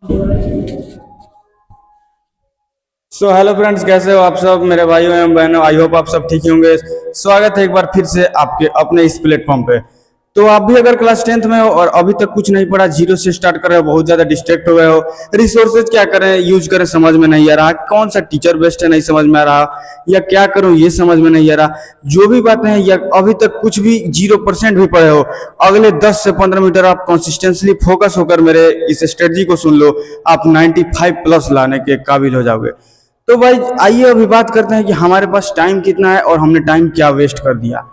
Hello friends, कैसे हो आप सब मेरे भाइयों एवं बहनों। आई होप आप सब ठीक ही होंगे। स्वागत है एक बार फिर से आपके अपने इस प्लेटफॉर्म पे। तो आप भी अगर क्लास 10th में हो और अभी तक कुछ नहीं पढ़ा, जीरो से स्टार्ट कर रहे हो, बहुत ज़्यादा डिस्ट्रैक्ट हो गए हो, रिसोर्सेज क्या करें यूज करें समझ में नहीं आ रहा, कौन सा टीचर बेस्ट है नहीं समझ में आ रहा, या क्या करूं ये समझ में नहीं आ रहा, जो भी बातें हैं, या अभी तक कुछ भी 0% भी पढ़े हो, अगले 10 से 15 मीटर आप कंसिस्टेंटली फोकस होकर मेरे इस स्ट्रेटजी को सुन लो, आप 95 प्लस लाने के काबिल हो जाओगे। तो भाई आइए अभी बात करते हैं कि हमारे पास टाइम कितना है और हमने टाइम क्या वेस्ट कर दिया।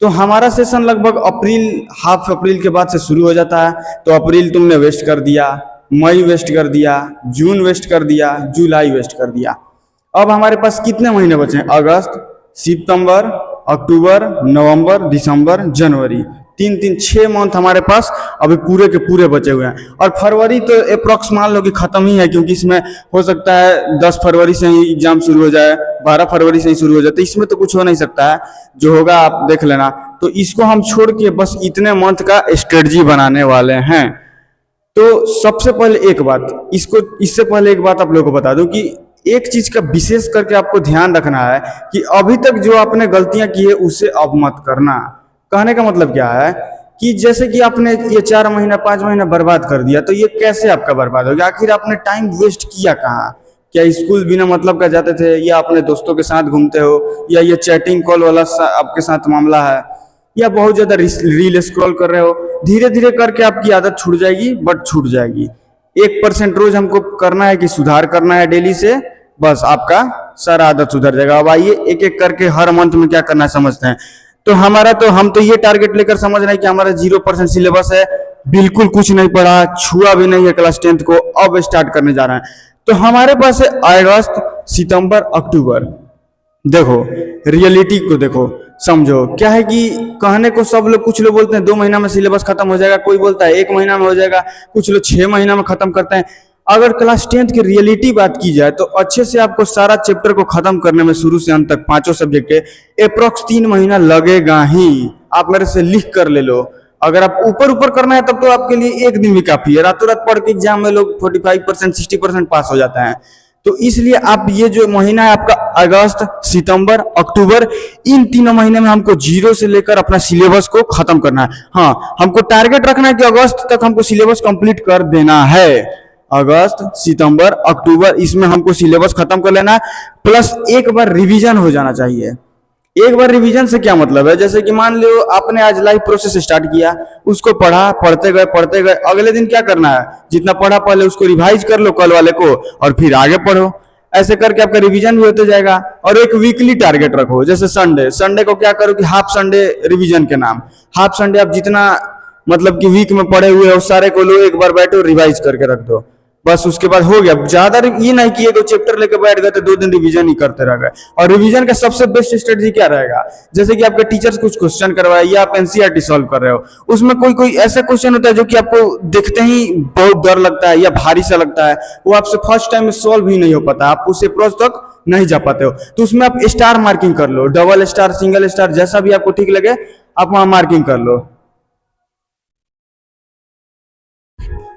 तो हमारा सेशन लगभग अप्रैल, हाफ अप्रैल के बाद से शुरू हो जाता है। तो अप्रैल तुमने वेस्ट कर दिया, मई वेस्ट कर दिया, जून वेस्ट कर दिया, जुलाई वेस्ट कर दिया। अब हमारे पास कितने महीने बचे हैं? अगस्त, सितंबर, अक्टूबर, नवंबर, दिसंबर, जनवरी, 6 मंथ हमारे पास अभी पूरे के पूरे बचे हुए हैं। और फरवरी तो अप्रॉक्स मान लो कि खत्म ही है, क्योंकि इसमें हो सकता है 10 फरवरी से ही एग्जाम शुरू हो जाए, 12 फरवरी से ही शुरू हो जाए, तो इसमें तो कुछ हो नहीं सकता है। जो होगा आप देख लेना। तो इसको हम छोड़ के बस इतने मंथ का स्ट्रेटजी बनाने वाले हैं। तो सबसे पहले एक बात, इससे पहले एक बात आप लोगों को बता दूं कि एक चीज का विशेष करके आपको ध्यान रखना है कि अभी तक जो आपने गलतियां की है उसे अब मत करना। कहने का मतलब क्या है कि जैसे कि आपने ये 4 महीना 5 महीना बर्बाद कर दिया, तो ये कैसे आपका बर्बाद हो गया? आखिर आपने टाइम वेस्ट किया कहाँ? क्या स्कूल बिना मतलब का जाते थे, या अपने दोस्तों के साथ घूमते हो, या ये चैटिंग कॉल वाला आपके साथ मामला है, या बहुत ज्यादा रील स्क्रॉल कर रहे हो? धीरे धीरे करके आपकी आदत छूट जाएगी, बट छूट जाएगी। 1% रोज हमको करना है कि सुधार करना है डेली से, बस आपका सारा आदत सुधर जाएगा। अब आइए एक एक करके हर मंथ में क्या करना है समझते हैं। तो हम तो ये टारगेट लेकर समझ रहे हैं कि हमारा 0% सिलेबस है, बिल्कुल कुछ नहीं पढ़ा, छुआ भी नहीं है क्लास 10th को, अब स्टार्ट करने जा रहे हैं। तो हमारे पास है अगस्त, सितंबर, अक्टूबर। देखो रियलिटी को देखो, समझो क्या है कि कहने को सब लोग, कुछ लोग बोलते हैं 2 महीना में सिलेबस खत्म हो जाएगा, कोई बोलता है 1 महीना में हो जाएगा, कुछ लोग 6 महीना में खत्म करते हैं। अगर क्लास 10th की रियलिटी बात की जाए तो अच्छे से आपको सारा चैप्टर को खत्म करने में शुरू से अंत तक 5 सब्जेक्ट के अप्रोक्स 3 महीना लगेगा ही। आप मेरे से लिख कर ले लो। अगर आप ऊपर ऊपर करना है तब तो आपके लिए एक दिन भी काफी है। रातों रात पढ़ के एग्जाम में लोग 45% 60% पास हो जाता है। तो इसलिए आप ये जो महीना है आपका अगस्त, सितंबर, अक्टूबर, इन 3 महीने में हमको 0 से लेकर अपना सिलेबस को खत्म करना है। हाँ, हमको टारगेट रखना है कि अगस्त तक हमको सिलेबस कंप्लीट कर देना है। अगस्त, सितंबर, अक्टूबर, इसमें हमको सिलेबस खत्म कर लेना है, प्लस एक बार रिवीजन हो जाना चाहिए। एक बार रिवीजन से क्या मतलब है? जैसे कि मान लो आपने आज लाइव प्रोसेस स्टार्ट किया, उसको पढ़ा, पढ़ते गए, अगले दिन क्या करना है? जितना पढ़ा पहले उसको रिवाइज कर लो कल वाले को, और फिर आगे पढ़ो। ऐसे करके आपका रिवीजन भी होते जाएगा। और एक वीकली टारगेट रखो, जैसे संडे को क्या करो कि हाफ संडे रिवीजन के नाम, हाफ संडे आप जितना मतलब कि वीक में पढ़े हुए हो सारे को लो, एक बार बैठो रिवाइज करके रख दो, बस उसके बाद हो गया। ज्यादा ये नहीं कि एक चैप्टर लेकर बैठ गए तो 2 दिन रिवीजन ही करते रह गए। और रिवीजन का सबसे बेस्ट स्ट्रेटजी क्या रहेगा? जैसे कि आपके टीचर्स कुछ क्वेश्चन करवाए, या आप एनसीईआरटी सॉल्व कर रहे हो, उसमें कोई ऐसा क्वेश्चन होता है जो कि आपको देखते ही बहुत डर लगता है या भारी सा लगता है, वो आपसे फर्स्ट टाइम में सॉल्व ही नहीं हो पाता, आप उस अप्रोच तक नहीं जा पाते हो। तो उसमें आप स्टार मार्किंग कर लो, डबल स्टार, सिंगल स्टार, जैसा भी आपको ठीक लगे आप वहां मार्किंग कर लो।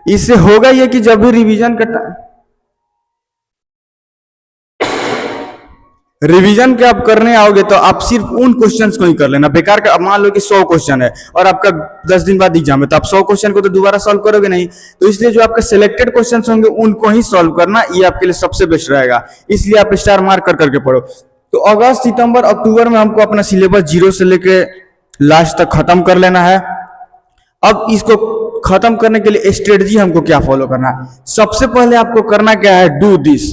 इससे होगा ये कि जब भी रिवीजन के आप करने आओगे तो आप सिर्फ उन क्वेश्चंस को ही कर लेना। बेकार का, मान लो कि 100 क्वेश्चन है और आपका 10 दिन बाद एग्जाम है, तो आप 100 क्वेश्चन को तो दोबारा सॉल्व करोगे नहीं। तो इसलिए जो आपके सिलेक्टेड क्वेश्चन होंगे उनको ही सॉल्व करना, ये आपके लिए सबसे बेस्ट रहेगा। इसलिए आप स्टार मार्क कर करके पढ़ो। तो अगस्त, सितंबर, अक्टूबर में हमको अपना सिलेबस 0 से लेके लास्ट तक खत्म कर लेना है। अब इसको खत्म करने के लिए स्ट्रेटजी हमको क्या फॉलो करना है? सबसे पहले आपको करना क्या है? Do this,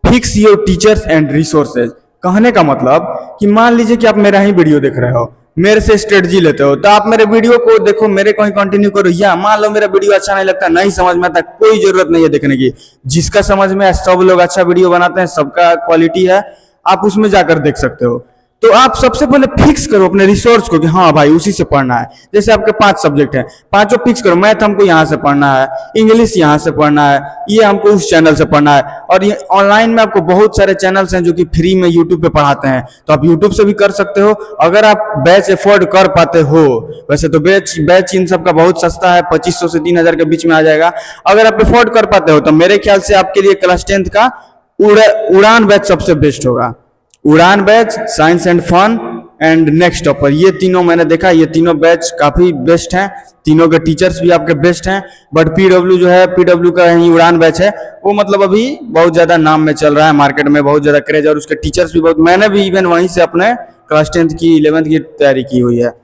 fix your teachers and resources. कहने का मतलब कि मान लीजिए कि आप मेरा ही वीडियो देख रहे हो, मेरे से स्ट्रेटजी लेते हो, तो आप मेरे वीडियो को देखो, मेरे को ही कंटिन्यू करो। या मान लो मेरा वीडियो अच्छा नहीं लगता, नहीं समझ में आता, कोई जरूरत नहीं है देखने की। जिसका समझ में है, सब लोग अच्छा वीडियो बनाते हैं, सबका क्वालिटी है, आप उसमें जाकर देख सकते हो। तो आप सबसे पहले फिक्स करो अपने रिसोर्स को कि हाँ भाई उसी से पढ़ना है। जैसे आपके 5 सब्जेक्ट हैं, पांचों फिक्स करो, मैथ हमको यहाँ से पढ़ना है, इंग्लिश यहाँ से पढ़ना है, ये हमको उस चैनल से पढ़ना है। और ये ऑनलाइन में आपको बहुत सारे चैनल्स हैं जो कि फ्री में यूट्यूब पे पढ़ाते हैं, तो आप यूट्यूब से भी कर सकते हो अगर आप बैच अफोर्ड कर पाते हो। वैसे तो बैच इन सब का बहुत सस्ता है, 2500 से 3000 के बीच में आ जाएगा। अगर आप अफोर्ड कर पाते हो तो मेरे ख्याल से आपके लिए क्लास 10th का उड़ान बैच सबसे बेस्ट होगा। Udaan batch, science and fun and next topper, ये तीनों मैंने देखा, ये तीनों बैच काफी बेस्ट हैं। तीनों के टीचर्स भी आपके बेस्ट हैं। बट पीडब्ल्यू जो है, पीडब्ल्यू का ही उड़ान बैच है, वो मतलब अभी बहुत ज्यादा नाम में चल रहा है, मार्केट में बहुत ज्यादा क्रेज, और उसके टीचर्स भी बहुत, मैंने भी इवन वहीं से अपने क्लास 10th की 11th की तैयारी की हुई है।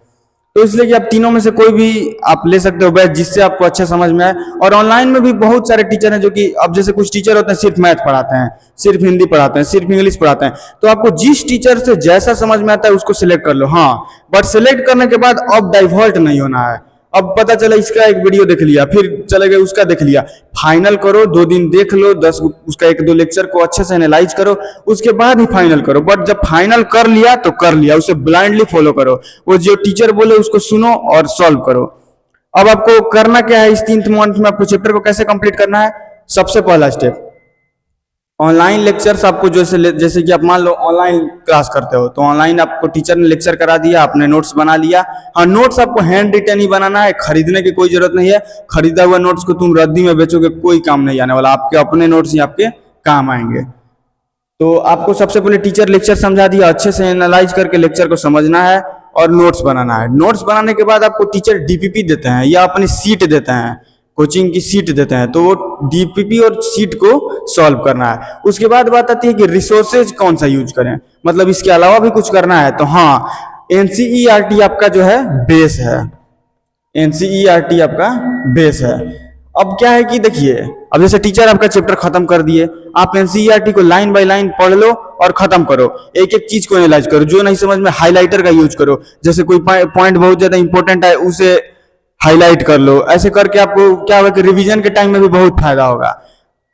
तो इसलिए कि आप तीनों में से कोई भी आप ले सकते हो बैच जिससे आपको अच्छा समझ में आए। और ऑनलाइन में भी बहुत सारे टीचर हैं जो कि अब जैसे कुछ टीचर होते हैं सिर्फ मैथ पढ़ाते हैं, सिर्फ हिंदी पढ़ाते हैं, सिर्फ इंग्लिश पढ़ाते हैं, तो आपको जिस टीचर से जैसा समझ में आता है उसको सिलेक्ट कर लो। हाँ, बट सिलेक्ट करने के बाद अब डाइवर्ट नहीं होना है। अब पता चला इसका एक वीडियो देख लिया, फिर चले गए उसका देख लिया, फाइनल करो, 2 दिन देख लो, 10 उसका 1-2 लेक्चर को अच्छे से एनालाइज करो, उसके बाद ही फाइनल करो। बट जब फाइनल कर लिया तो कर लिया, उसे ब्लाइंडली फॉलो करो, वो जो टीचर बोले उसको सुनो और सॉल्व करो। अब आपको करना क्या है, इस 3th मंथ में आपको चैप्टर को कैसे कंप्लीट करना है। सबसे पहला स्टेप, ऑनलाइन लेक्चर्स आपको जैसे कि आप मान लो ऑनलाइन क्लास करते हो, तो ऑनलाइन आपको टीचर ने लेक्चर करा दिया, आपने नोट्स बना लिया। हाँ, नोट्स आपको हैंड रिटन ही बनाना है, खरीदने की कोई जरूरत नहीं है। खरीदा हुआ नोट्स को तुम रद्दी में बेचोगे, कोई काम नहीं आने वाला, आपके अपने नोट्स ही आपके काम आएंगे। तो आपको सबसे पहले टीचर लेक्चर समझा दिया, अच्छे से एनालाइज करके लेक्चर को समझना है और नोट्स बनाना है। नोट्स बनाने के बाद आपको टीचर डीपीपी देते हैं या अपनी सीट देते हैं, कोचिंग की सीट देते हैं, तो वो डीपीपी और सीट को सॉल्व करना है। उसके बाद बात आती है कि रिसोर्सेज कौन सा यूज करें, मतलब इसके अलावा भी कुछ करना है। तो हाँ, एनसीईआरटी आपका जो है बेस है, एनसीईआरटी आपका बेस है। अब क्या है कि देखिए, अब जैसे टीचर आपका चैप्टर खत्म कर दिए, आप एनसीईआरटी को लाइन बाय लाइन पढ़ लो और खत्म करो, एक एक चीज को एनालाइज करो, जो नहीं समझ में हाईलाइटर का यूज करो, जैसे कोई पॉइंट बहुत ज्यादा इंपॉर्टेंट है उसे हाईलाइट कर लो। ऐसे करके आपको क्या होगा कि रिवीजन के टाइम में भी बहुत फायदा होगा।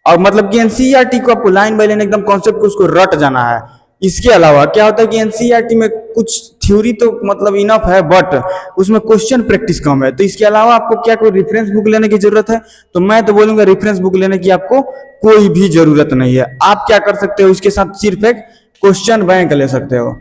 और मतलब कि एनसीईआरटी को आपको लाइन बाय लाइन एकदम कॉन्सेप्ट को उसको रट जाना है। इसके अलावा क्या होता है कि एनसीईआरटी में कुछ थ्योरी तो मतलब इनफ है, बट उसमें क्वेश्चन प्रैक्टिस कम है। तो इसके अलावा आपको क्या कोई रेफरेंस बुक लेने की जरूरत है, तो मैं तो बोलूंगा रेफरेंस बुक लेने की आपको कोई भी जरूरत नहीं है। आप क्या कर सकते हो, इसके साथ सिर्फ एक क्वेश्चन बैंक ले सकते हो।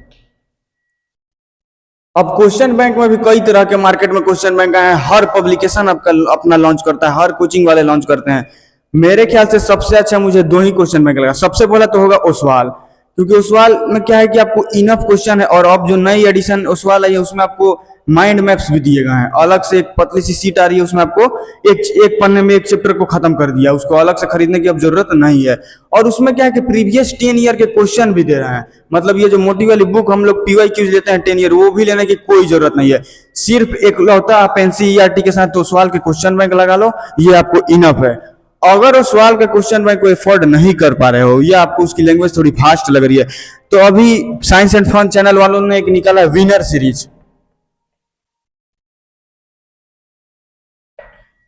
अब क्वेश्चन बैंक में भी कई तरह के मार्केट में क्वेश्चन बैंक आए हैं, हर पब्लिकेशन आपका अपना लॉन्च करता है, हर कोचिंग वाले लॉन्च करते हैं। मेरे ख्याल से सबसे अच्छा मुझे 2 ही क्वेश्चन बैंक लगा। सबसे पहला तो होगा ओसवाल, क्योंकि ओसवाल में क्या है कि आपको इनफ क्वेश्चन है, और अब जो नई एडिशन ओसवाल आई है उसमें आपको माइंड मैप्स भी दिए गए हैं। अलग से एक पतली सी सीट आ रही है, उसमें आपको एक पन्ने में एक चैप्टर को खत्म कर दिया, उसको अलग से खरीदने की अब जरूरत नहीं है। और उसमें क्या है कि प्रीवियस 10 ईयर के क्वेश्चन भी दे रहे हैं, मतलब ये जो मोटी वाली बुक हम लोग PYQ लेते हैं 10 ईयर, वो भी लेने की कोई जरूरत नहीं है। सिर्फ एक लौटा आप एनसीईआरटी के साथ तो सवाल के क्वेश्चन बैंक लगा लो, ये आपको इनफ है। अगर उस सवाल का क्वेश्चन बैंक को अफोर्ड नहीं कर पा रहे हो या आपको उसकी लैंग्वेज थोड़ी फास्ट लग रही है, तो अभी साइंस एंड फन चैनल वालों ने एक निकाला है विनर सीरीज।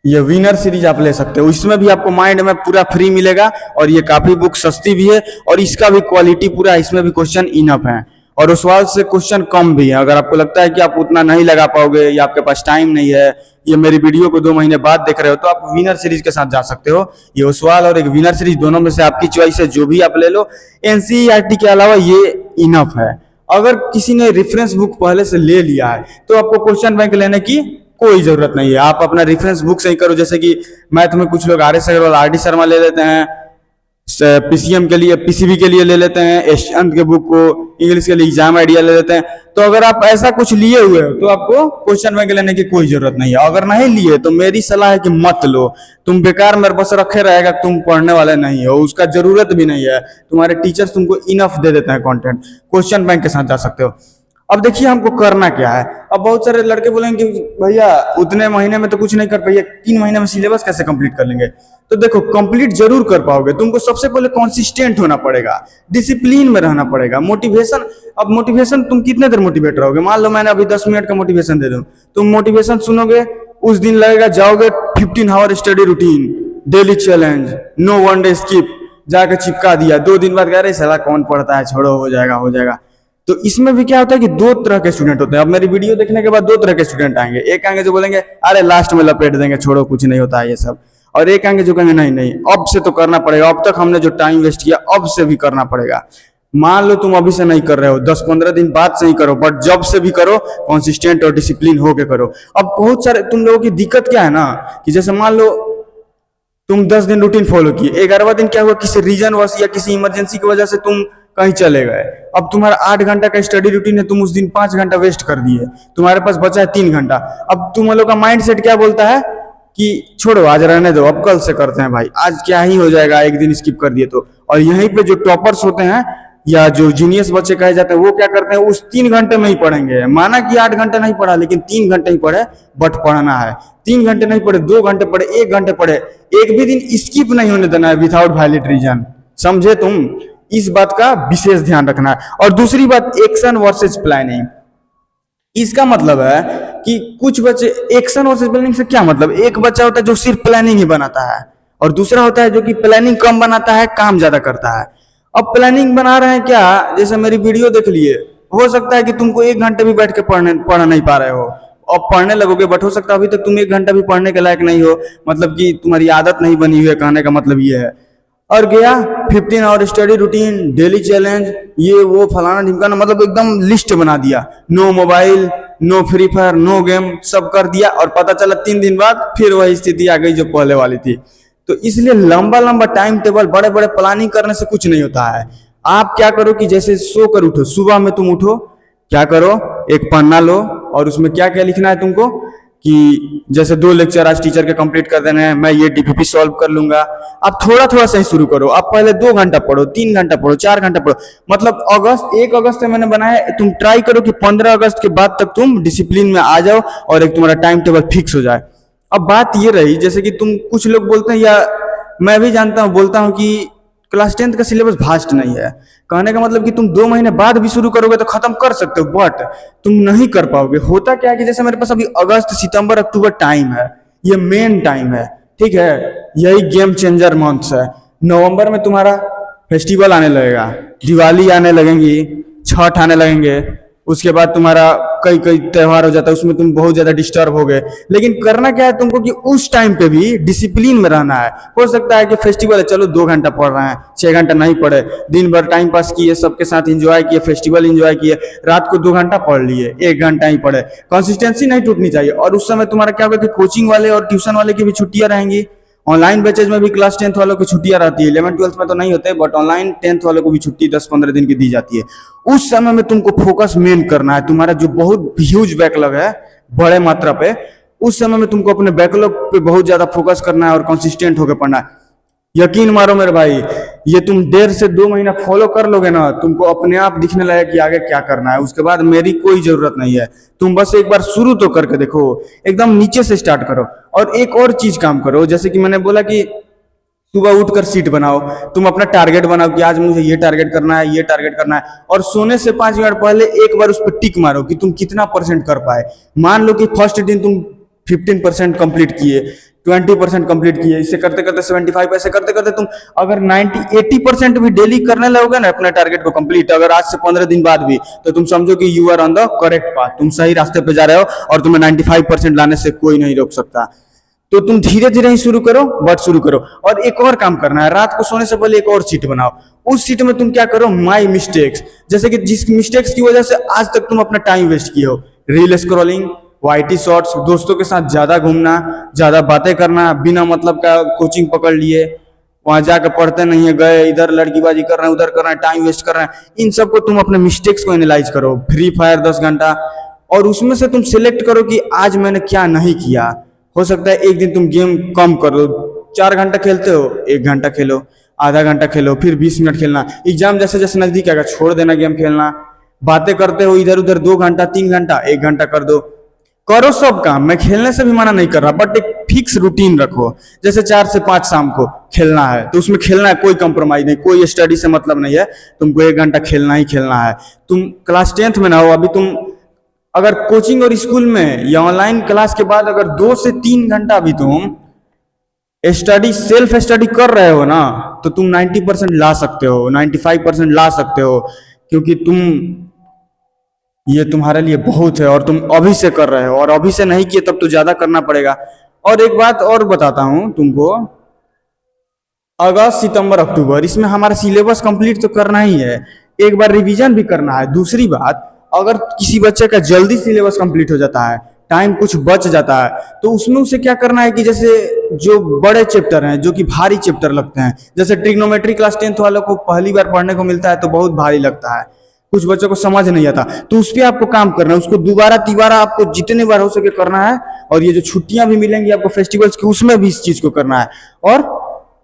ये विनर सीरीज आप ले सकते हो, इसमें भी आपको माइंड में पूरा फ्री मिलेगा, और ये काफी बुक सस्ती भी है, और इसका भी क्वालिटी पूरा, इसमें भी क्वेश्चन इनफ है, और उस सवाल से क्वेश्चन कम भी है। अगर आपको लगता है कि आप उतना नहीं लगा पाओगे या आपके पास टाइम नहीं है, ये मेरी वीडियो को 2 महीने बाद देख रहे हो, तो आप विनर सीरीज के साथ जा सकते हो। ये ओसवाल और एक विनर सीरीज, दोनों में से आपकी चॉइस है, जो भी आप ले लो। एनसीईआरटी के अलावा ये इनफ है। अगर किसी ने रेफरेंस बुक पहले से ले लिया है तो आपको क्वेश्चन बैंक लेने की कोई जरूरत नहीं है, आप अपना रेफरेंस बुक से ही करो। जैसे कि मैथ में कुछ लोग RS अग्रवाल, RD शर्मा ले लेते हैं, PCM के लिए, PCB के लिए ले लेते हैं एशियंत के बुक को, इंग्लिश के लिए एग्जाम आइडिया ले लेते हैं। तो अगर आप ऐसा कुछ लिए हुए हो तो आपको क्वेश्चन बैंक लेने की कोई जरूरत नहीं है। अगर नहीं लिए तो मेरी सलाह है कि मत लो, तुम बेकार में बस रखे रहेगा, तुम पढ़ने वाले नहीं हो, उसका जरूरत भी नहीं है, तुम्हारे टीचर्स तुमको इनफ दे देते हैं कंटेंट। क्वेश्चन बैंक के साथ जा सकते हो। अब देखिए हमको करना क्या है। अब बहुत सारे लड़के बोलेंगे कि भैया उतने महीने में तो कुछ नहीं कर पाइए, 3 महीने में सिलेबस कैसे कंप्लीट कर लेंगे। तो देखो, कंप्लीट जरूर कर पाओगे, तुमको सबसे पहले कंसिस्टेंट होना पड़ेगा, डिसिप्लिन में रहना पड़ेगा। मोटिवेशन, अब मोटिवेशन तुम कितने देर मोटिवेट रहोगे। मान लो मैंने अभी 10 मिनट का मोटिवेशन दे दूं, तुम मोटिवेशन सुनोगे, उस दिन लगेगा जाओगे 15 hour study routine, daily challenge, no one day skip, जाकर चिपका दिया। 2 दिन बाद कह रहे साला कौन पढ़ता है, छोड़ो, हो जाएगा हो जाएगा। तो इसमें भी क्या होता है कि दो तरह के स्टूडेंट होते हैं। अब मेरी वीडियो देखने के बाद दो तरह के स्टूडेंट आएंगे। एक आएंगे जो बोलेंगे अरे लास्ट में लपेट देंगे, छोड़ो कुछ नहीं होता है ये सब। और एक आएंगे जो कहेंगे नहीं नहीं अब से तो करना पड़ेगा, अब तक हमने जो टाइम वेस्ट किया अब से भी करना पड़ेगा। मान लो तुम अभी से नहीं कर रहे हो, 10-15 दिन बाद से ही करो, बट जब से भी करो कंसिस्टेंट और डिसिप्लिन होके करो। अब बहुत सारे तुम लोगों की दिक्कत क्या है ना कि जैसे मान लो तुम 10 दिन रूटीन फॉलो किए, 11वां दिन क्या हुआ, किसी रीजन वश या किसी इमरजेंसी की वजह से तुम कहीं चले गए। अब तुम्हारा 8 घंटा का स्टडी रूटीन है, तुम उस दिन 5 घंटा वेस्ट कर दिए, तुम्हारे पास बचा है 3 घंटा। अब तुम लोग का माइंड सेट क्या बोलता है कि छोड़ो आज रहने दो, अब कल से करते हैं भाई, आज क्या ही हो जाएगा, एक दिन स्किप कर दिए तो। और यहीं पे जो टॉपर्स होते हैं या जो जीनियस बच्चे कहे जाते हैं वो क्या करते हैं, उस 3 घंटे में ही पढ़ेंगे। माना कि 8 घंटे नहीं पढ़ा लेकिन 3 घंटे ही पढ़े, बट पढ़ना है। 3 घंटे नहीं पढ़े, 2 घंटे पढ़े, 1 घंटे पढ़े, एक भी दिन स्किप नहीं होने देना है विदाउट वैलिड रीजन। समझे तुम? इस बात का विशेष ध्यान रखना है। और दूसरी बात, एक्शन वर्सेस प्लानिंग। इसका मतलब है कि कुछ बच्चे, एक्शन वर्सेस प्लानिंग से क्या मतलब, एक बच्चा होता है जो सिर्फ प्लानिंग ही बनाता है और दूसरा होता है जो कि प्लानिंग कम बनाता है, काम ज्यादा करता है। अब प्लानिंग बना रहे हैं क्या, जैसे मेरी वीडियो देख लिए, हो सकता है कि तुमको 1 घंटे भी बैठ के पढ़ नहीं पा रहे हो, अब पढ़ने लगोगे, बट हो सकता है अभी तक तुम 1 घंटा भी पढ़ने के लायक नहीं हो, मतलब कि तुम्हारी आदत नहीं बनी हुई है, कहने का मतलब ये है। और गया 15 hour study routine, daily challenge, ये वो फलाना ढिमकाना, मतलब एकदम लिस्ट बना दिया, no mobile, no free fire, no game, सब कर दिया। और पता चला 3 दिन बाद फिर वही स्थिति आ गई जो पहले वाली थी। तो इसलिए लंबा लंबा टाइम टेबल, बड़े बड़े प्लानिंग करने से कुछ नहीं होता है। आप क्या करो कि जैसे सो कर उठो, सुबह में तुम उठो, क्या करो, एक पन्ना लो और उसमें क्या क्या लिखना है तुमको कि जैसे 2 लेक्चर आज टीचर के कंप्लीट कर देने हैं, मैं ये डीपीपी सॉल्व कर लूंगा। आप थोड़ा थोड़ा से ही शुरू करो, आप पहले 2 घंटा पढ़ो, 3 घंटा पढ़ो, 4 घंटा पढ़ो। मतलब 1 अगस्त से मैंने बनाया, तुम ट्राई करो कि 15 अगस्त के बाद तक तुम डिसिप्लिन में आ जाओ और एक तुम्हारा टाइम टेबल फिक्स हो जाए। अब बात ये रही, जैसे कि तुम कुछ लोग बोलते हैं, या मैं भी जानता हूँ, बोलता हूँ कि क्लास 10th का सिलेबस भास्ट नहीं है। कहने का मतलब कि तुम 2 महीने बाद भी शुरू करोगे तो खत्म कर सकते हो, बट तुम नहीं कर पाओगे। होता क्या है कि जैसे मेरे पास अभी अगस्त, सितंबर, अक्टूबर टाइम है, ये मेन टाइम है, ठीक है, यही गेम चेंजर मंथ्स है। नवंबर में तुम्हारा फेस्टिवल आने लगेगा, दिवाली आने लगेंगी, छठ आने लगेंगे, उसके बाद तुम्हारा कई कई त्योहार हो जाता है, उसमें तुम बहुत ज्यादा डिस्टर्ब हो गए। लेकिन करना क्या है तुमको कि उस टाइम पे भी डिसिप्लिन में रहना है। हो सकता है कि फेस्टिवल है, चलो 2 घंटा पढ़ रहे हैं, 6 घंटा नहीं पढ़े, दिन भर टाइम पास किए, सबके साथ एंजॉय किए, फेस्टिवल एंजॉय किए, रात को 2 घंटा पढ़ लिए, 1 घंटा ही पढ़े। कंसिस्टेंसी नहीं टूटनी चाहिए। और उस समय तुम्हारा क्या होगा कि कोचिंग वाले और ट्यूशन वाले की भी छुट्टियां रहेंगी, ऑनलाइन बैचेज में भी क्लास 10th वालों की छुट्टियां रहती है, 11th-12th में तो नहीं होते, बट ऑनलाइन 10th वालों को भी छुट्टी 10-15 दिन की दी जाती है। उस समय में तुमको फोकस मेन करना है, तुम्हारा जो बहुत ह्यूज बैकलॉग है बड़े मात्रा पे, उस समय में तुमको अपने बैकलॉग पे बहुत ज्यादा फोकस करना है और कंसिस्टेंट होकर पढ़ना है। यकीन मारो मेरे भाई, ये तुम 1.5 से 2 महीना फॉलो कर लोगे ना, तुमको अपने आप दिखने लगे कि आगे क्या करना है। उसके बाद मेरी कोई जरूरत नहीं है, तुम बस एक बार शुरू तो करके देखो, एकदम नीचे से स्टार्ट करो। और एक और चीज काम करो, जैसे कि मैंने बोला कि सुबह उठकर सीट बनाओ, तुम अपना टारगेट बनाओ कि आज मुझे ये टारगेट करना है, ये टारगेट करना है, और सोने से 5 मिनट पहले एक बार उस पर टिक मारो कि तुम कितना परसेंट कर पाए। मान लो कि फर्स्ट दिन तुम 15% कंप्लीट किए, 20% कंप्लीट किए, इसे करते करते 75, ऐसे करते करते तुम अगर 90-80% भी डेली करने लगोगे ना अपने टारगेट को कंप्लीट, अगर आज से 15 दिन बाद भी, तो तुम समझो कि you are on the correct path, तुम सही रास्ते पे जा रहे हो और तुम्हें 95% लाने से कोई नहीं रोक सकता। तो तुम धीरे धीरे ही शुरू करो, बट शुरू करो। और एक और काम करना है, रात को सोने से पहले एक और सीट बनाओ। उस सीट में तुम क्या करो, माई मिस्टेक्स, जैसे कि जिस मिस्टेक्स की वजह से आज तक तुम अपना टाइम वेस्ट किए हो, रील स्क्रॉलिंग, वाईटी शॉर्ट्स, दोस्तों के साथ ज्यादा घूमना, ज्यादा बातें करना, बिना मतलब का कोचिंग पकड़ लिए, वहां जाकर पढ़ते नहीं है, गए इधर लड़कीबाजी कर रहे हैं, उधर कर रहे हैं, टाइम वेस्ट कर रहे हैं। इन सबको तुम अपने मिस्टेक्स को एनालाइज करो। फ्री फायर 10 घंटा, और उसमें से तुम सिलेक्ट करो कि आज मैंने क्या नहीं किया। हो सकता है एक दिन तुम गेम कम कर दो, 4 घंटा खेलते हो, 1 घंटा खेलो, आधा घंटा खेलो, फिर 20 मिनट खेलना। एग्जाम जैसे जैसे नजदीक आएगा छोड़ देना गेम खेलना। बातें करते हो इधर उधर 2 घंटा, 3 घंटा, 1 घंटा कर दो। करो सब काम, मैं खेलने से भी मना नहीं कर रहा, बट एक फिक्स रूटीन रखो। जैसे 4 से 5 शाम को खेलना है तो उसमें खेलना है, कोई कंप्रोमाइज नहीं, कोई स्टडी से मतलब नहीं है, तुमको 1 घंटा खेलना ही खेलना है। तुम क्लास 10th में ना हो अभी, तुम अगर कोचिंग और स्कूल में या ऑनलाइन क्लास के बाद अगर 2 से 3 घंटा भी तुम स्टडी, सेल्फ स्टडी कर रहे हो ना, तो तुम 90% ला सकते हो, 95% ला सकते हो, क्योंकि तुम ये तुम्हारे लिए बहुत है और तुम अभी से कर रहे हो, और अभी से नहीं किए तब तो ज्यादा करना पड़ेगा। और एक बात और बताता हूँ तुमको, अगस्त सितंबर अक्टूबर इसमें हमारा सिलेबस कंप्लीट तो करना ही है, एक बार रिवीजन भी करना है। दूसरी बात, अगर किसी बच्चे का जल्दी सिलेबस कंप्लीट हो जाता है, टाइम कुछ बच जाता है, तो उसमें उसे क्या करना है कि जैसे जो बड़े चैप्टर हैं, जो कि भारी चैप्टर लगते हैं, जैसे ट्रिग्नोमेट्री क्लास 10th वालों को पहली बार पढ़ने को मिलता है तो बहुत भारी लगता है, कुछ बच्चों को समझ नहीं आता, तो उस पर आपको काम करना है, उसको दोबारा तिबारा आपको जितने बार हो सके करना है। और ये जो छुट्टियां भी मिलेंगी आपको फेस्टिवल्स की, उसमें भी इस चीज को करना है और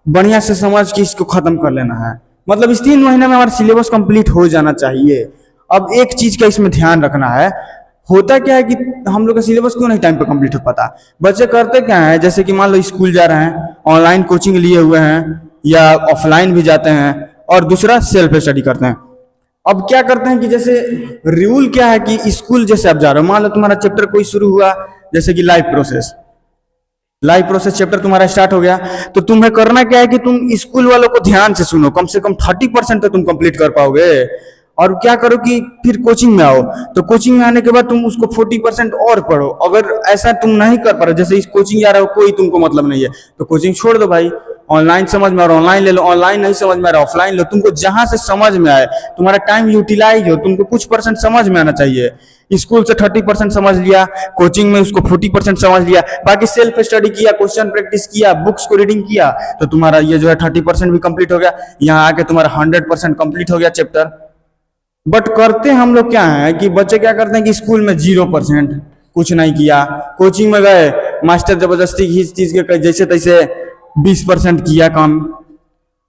बढ़िया से समझ के इसको खत्म कर लेना है। मतलब इस 3 महीने में हमारा सिलेबस कंप्लीट हो जाना चाहिए। अब एक चीज का इसमें ध्यान रखना है, होता क्या है कि हम लोग का सिलेबस क्यों नहीं टाइम पे कंप्लीट हो पाता। बच्चे करते क्या है, जैसे कि मान लो स्कूल जा रहे हैं, ऑनलाइन कोचिंग लिए हुए हैं या ऑफलाइन भी जाते हैं, और दूसरा सेल्फ स्टडी करते हैं। अब क्या करते हैं कि जैसे रूल क्या है कि स्कूल जैसे आप जा रहे हो, मान लो तुम्हारा चैप्टर कोई शुरू हुआ, जैसे कि लाइव प्रोसेस चैप्टर तुम्हारा स्टार्ट हो गया, तो तुम्हें करना क्या है कि तुम स्कूल वालों को ध्यान से सुनो, कम से कम 30% तो तुम कंप्लीट कर पाओगे। और क्या करो कि फिर कोचिंग में आओ, तो कोचिंग में आने के बाद तुम उसको 40% और पढ़ो। अगर ऐसा तुम नहीं कर पा रहे, जैसे इस कोचिंग जा रहे हो, कोई तुमको मतलब नहीं है, तो कोचिंग छोड़ दो भाई, ऑनलाइन समझ में और ऑनलाइन ले लो, ऑनलाइन नहीं समझ में आ रहा ऑफलाइन लो, तुमको जहां से समझ में आए, तुम्हारा टाइम यूटिलाइज हो, तुमको कुछ परसेंट समझ में आना चाहिए। स्कूल से 30% समझ लिया, कोचिंग में उसको 40% समझ लिया, बाकी सेल्फ स्टडी किया, क्वेश्चन प्रैक्टिस किया, बुक्स को रीडिंग किया, तो तुम्हारा ये जो है 30% भी कंप्लीट हो गया। यहाँ आके तुम्हारा 100% कंप्लीट हो गया चैप्टर। बट करते हम लोग क्या है कि बच्चे क्या करते हैं कि स्कूल में 0% कुछ नहीं किया, कोचिंग में गए, मास्टर जबरदस्ती खींच खींच के जैसे तैसे 20% किया काम।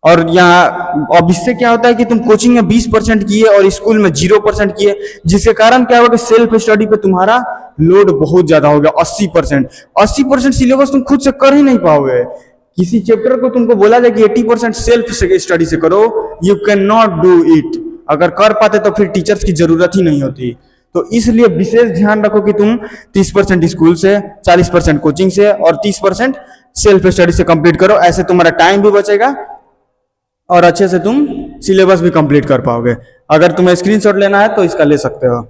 और यहाँ अब इससे क्या होता है कि तुम कोचिंग में 20% किए और स्कूल में 0% किए, जिसके कारण क्या होगा कि सेल्फ स्टडी पे तुम्हारा लोड बहुत ज्यादा हो गया। 80% सिलेबस तुम खुद से कर ही नहीं पाओगे। किसी चैप्टर को तुमको बोला जाए कि 80% सेल्फ स्टडी से करो, you can not do it. अगर कर पाते तो फिर टीचर्स की जरूरत ही नहीं होती। तो इसलिए विशेष ध्यान रखो कि तुम 30% स्कूल से, 40% कोचिंग से और 30% सेल्फ स्टडी से कंप्लीट करो। ऐसे तुम्हारा टाइम भी बचेगा और अच्छे से तुम सिलेबस भी कंप्लीट कर पाओगे। अगर तुम्हें स्क्रीनशॉट लेना है तो इसका ले सकते हो।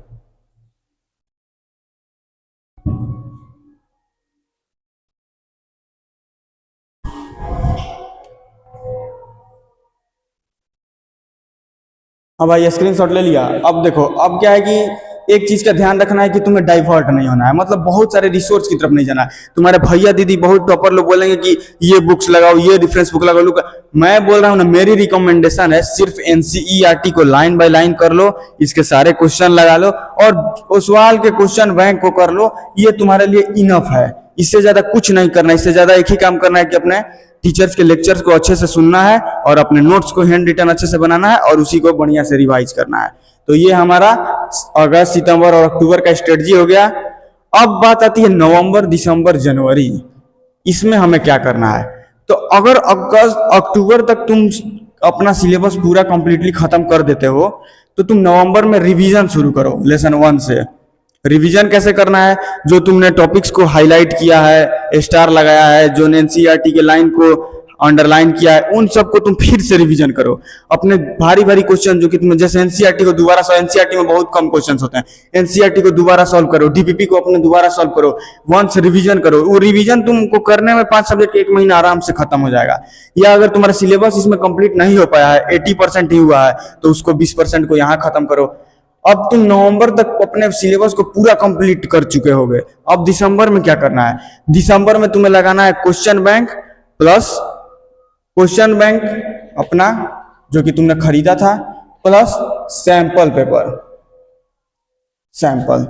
हाँ भाई, स्क्रीनशॉट ले लिया। अब देखो, अब क्या है कि एक चीज का ध्यान रखना है कि तुम्हें डाइवर्ट नहीं होना है, मतलब बहुत सारे रिसोर्स की तरफ नहीं जाना है। तुम्हारे भैया दीदी बहुत टॉपर लोग बोलेंगे कि ये बुक्स लगाओ, ये रेफरेंस बुक लगाओ। लोग, मैं बोल रहा हूँ ना, मेरी रिकमेंडेशन है सिर्फ एनसीईआरटी को लाइन बाय लाइन कर लो, इसके सारे क्वेश्चन लगा लो और ओसवाल के क्वेश्चन बैंक को कर लो। ये तुम्हारे लिए इनफ है, इससे ज्यादा कुछ नहीं करना। इससे ज्यादा एक ही काम करना है कि अपने टीचर्स के लेक्चर्स को अच्छे से सुनना है और अपने नोट्स को हैंड रिटन अच्छे से बनाना है और उसी को बढ़िया से रिवाइज करना है। तो ये हमारा अगस्त सितंबर और अक्टूबर का स्ट्रेटजी हो गया। अब बात आती है नवंबर दिसंबर जनवरी, इसमें हमें क्या करना है। तो अगर अगस्त अक्टूबर तक तुम अपना सिलेबस पूरा कंप्लीटली खत्म कर देते हो, तो तुम नवंबर में रिवीजन शुरू करो लेसन 1 से। रिवीजन कैसे करना है, जो तुमने टॉपिक्स को हाईलाइट किया है, स्टार लगाया है, जो एनसीईआरटी के लाइन को अंडरलाइन किया है, उन सबको तुम फिर से रिवीजन करो। अपने भारी भारी क्वेश्चन जो कि तुम्हें, जैसे एनसीईआरटी को दोबारा सॉल्व, एनसीईआरटी में बहुत कम क्वेश्चंस होते हैं, एनसीईआरटी को दोबारा सॉल्व करो, डीपीपी को अपने दोबारा सॉल्व करो, वंस रिवीजन करो। वो रिवीजन तुमको करने में 5 सब्जेक्ट 1 महीना आराम से खत्म हो जाएगा। या अगर तुम्हारा सिलेबस इसमें कंप्लीट नहीं हो पाया है, 80% ही हुआ है, तो उसको 20% को यहाँ खत्म करो। अब तुम नवंबर तक अपने सिलेबस को पूरा कंप्लीट कर चुके होगे। अब दिसंबर में क्या करना है, दिसंबर में तुम्हें लगाना है question bank plus question bank अपना जो कि तुमने खरीदा था, प्लस सैंपल पेपर। सैंपल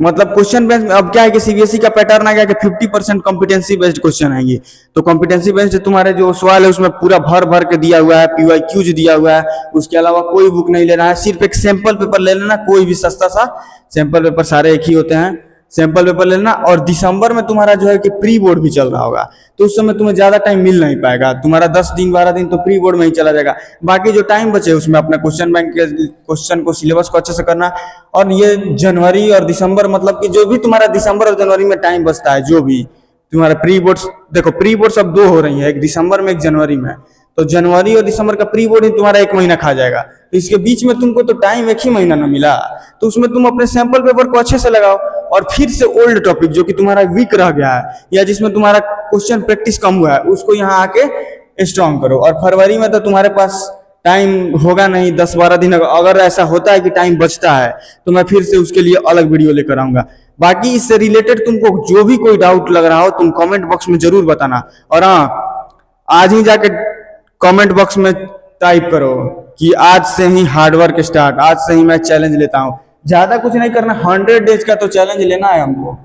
मतलब क्वेश्चन बैंक। अब क्या है कि सीबीएसई का पैटर्न आ गया कि 50% कॉम्पिटेंसी बेस्ड क्वेश्चन आएंगे। तो कॉम्पिटेंसी बेस्ड तुम्हारे जो सवाल है उसमें पूरा भर भर के दिया हुआ है, पीवाईक्यूज दिया हुआ है। उसके अलावा कोई बुक नहीं लेना है, सिर्फ एक सैंपल पेपर ले लेना, कोई भी सस्ता सा सैंपल पेपर, सारे एक ही होते हैं, सैंपल पेपर ले लेना। और दिसंबर में तुम्हारा जो है कि प्री बोर्ड भी चल रहा होगा, तो उस समय तुम्हें ज्यादा टाइम मिल नहीं पाएगा। तुम्हारा 10 दिन 12 दिन तो प्री बोर्ड में ही चला जाएगा। बाकी जो टाइम बचे उसमें अपना क्वेश्चन बैंक के क्वेश्चन को, सिलेबस को अच्छे से करना। और ये जनवरी और दिसंबर, मतलब कि जो भी तुम्हारा दिसंबर और जनवरी में टाइम बचता है, जो भी तुम्हारा प्री बोर्ड्स, देखो प्री बोर्ड्स अब 2 हो रही है, एक दिसंबर में एक जनवरी में। तो जनवरी और दिसंबर का प्री बोर्ड ही तुम्हारा 1 महीना खा जाएगा। तो इसके बीच में तुमको तो टाइम 1 ही महीना ना मिला, तो उसमें तुम अपने सैंपल पेपर को अच्छे से लगाओ और फिर से ओल्ड टॉपिक जो कि तुम्हारा वीक रह गया है या जिसमें तुम्हारा क्वेश्चन प्रैक्टिस कम हुआ है उसको यहाँ आके स्ट्रॉन्ग करो। और फरवरी में तो तुम्हारे पास टाइम होगा नहीं, 10-12 दिन। अगर ऐसा होता है कि टाइम बचता है तो मैं फिर से उसके लिए अलग वीडियो लेकर आऊंगा। बाकी इससे रिलेटेड तुमको जो भी कोई डाउट लग रहा हो तुम कमेंट बॉक्स में जरूर बताना। और हाँ, आज ही जाके कमेंट बॉक्स में टाइप करो कि आज से ही हार्डवर्क स्टार्ट, आज से ही मैं चैलेंज लेता हूँ। ज्यादा कुछ नहीं करना, 100 डेज का तो चैलेंज लेना है हमको,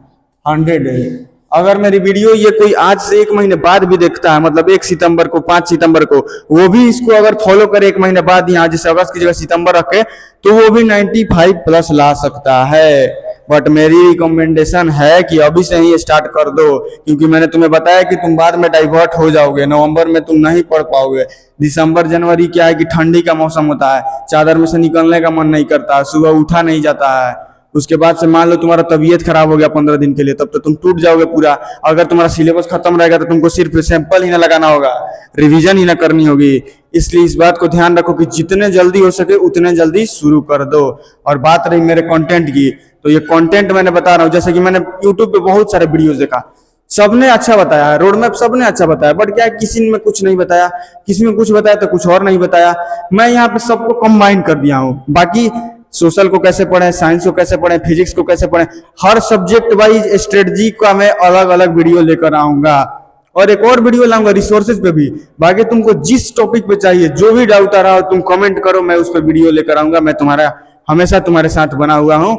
100 डेज। अगर मेरी वीडियो ये कोई आज से 1 महीने बाद भी देखता है, मतलब 1 सितंबर को, 5 सितंबर को, वो भी इसको अगर फॉलो करे 1 महीने बाद, यहाँ जैसे अगस्त की जगह सितंबर रखे, तो वो भी 95 प्लस ला सकता है। बट मेरी रिकमेंडेशन है कि अभी से ही स्टार्ट कर दो, क्योंकि मैंने तुम्हें बताया कि तुम बाद में डाइवर्ट हो जाओगे, नवंबर में तुम नहीं पढ़ पाओगे। दिसंबर जनवरी क्या है कि ठंडी का मौसम होता है, चादर में से निकलने का मन नहीं करता, सुबह उठा नहीं जाता है। उसके बाद से मान लो तुम्हारा तबीयत खराब हो गया 15 दिन के लिए, तब तो तुम टूट जाओगे पूरा। अगर तुम्हारा सिलेबस खत्म रहेगा तो तुमको सिर्फ सैंपल ही ना लगाना होगा, रिवीजन ही ना करनी होगी। इसलिए इस बात को ध्यान रखो कि जितने जल्दी हो सके उतने जल्दी शुरू कर दो। और बात रही मेरे कंटेंट की, तो ये कंटेंट मैंने बता रहा हूँ, जैसे कि मैंने यूट्यूब पे बहुत सारे वीडियोस देखा, सबने अच्छा बताया है, रोड मैप सबने अच्छा बताया, बट क्या किसी में कुछ नहीं बताया, किसी में कुछ बताया तो कुछ और नहीं बताया। मैं यहाँ पे सबको कंबाइन कर दिया हूँ। बाकी सोशल को कैसे पढ़ें, साइंस को कैसे पढ़ें, फिजिक्स को कैसे पढ़ें, हर सब्जेक्ट वाइज स्ट्रेटजी का मैं अलग अलग वीडियो लेकर आऊंगा। और एक और वीडियो लाऊंगा रिसोर्सेज पे भी। बाकी तुमको जिस टॉपिक पे चाहिए, जो भी डाउट आ रहा हो तुम कमेंट करो, मैं उस पर वीडियो लेकर आऊंगा। मैं तुम्हारा हमेशा तुम्हारे साथ बना हुआ हूँ।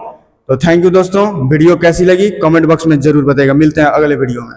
तो थैंक यू दोस्तों, वीडियो कैसी लगी कमेंट बॉक्स में जरूर बताइएगा। मिलते हैं अगले वीडियो में।